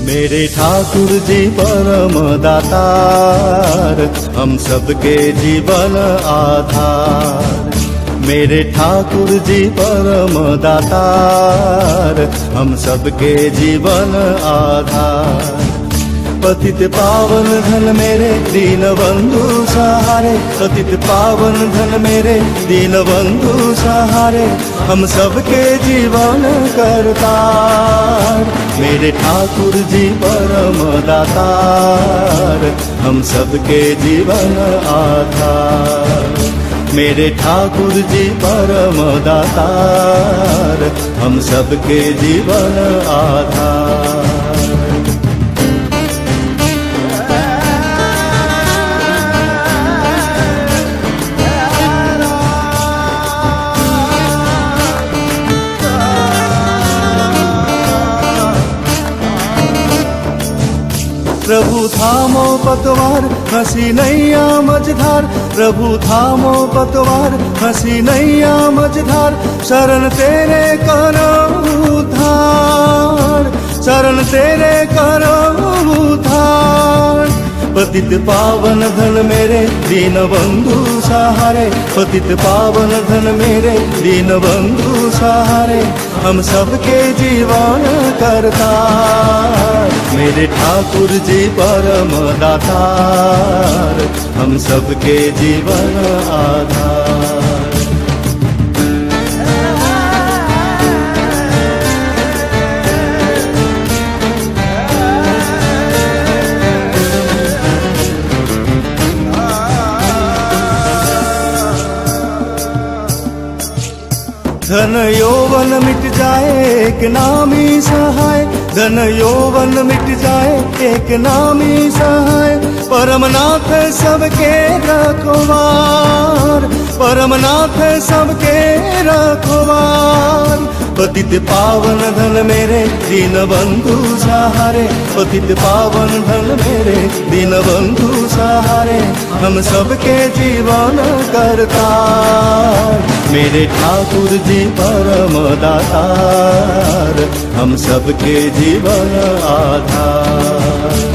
मेरे ठाकुर जी परम दातार, हम सबके जीवन आधार। मेरे ठाकुर जी परम दातार, हम सबके जीवन आधार। पतित पावन धन मेरे दीन बंधु सहारे, पतित पावन धन मेरे दीन बंधु सहारे, हम सबके जीवन करतार। मेरे ठाकुर जी परम दातार, हम सबके जीवन आधार। मेरे ठाकुर जी परम दातार, हम सबके जीवन आधार। प्रभु थामो पतवार, हंसी नैया मझधार। प्रभु थामो पतवार, हंसी नैया मझधार। शरण तेरे करो उद्धार, शरण तेरे करो उद्धार। पतित पावन धन मेरे दीन बंधु सहारे, पतित पावन धन मेरे दीन बंधु सहारे, हम सबके जीवन करतार। मेरे ठाकुर जी परम दातार, हम सबके जीवन आधार। धन यौवन मिट जाए एक नामी सहाय, धन यौवन मिट जाए एक नामी सहाय। परमनाथ सबके रखवार, परमनाथ सबके रखवार। पतित पावन धन मेरे दीन बंधु सहारे, पतित पावन धन मेरे दीन बंधु सहारे, हम सबके जीवन करतार। मेरे ठाकुर जी परम दातार, हम सबके जीवन आधार।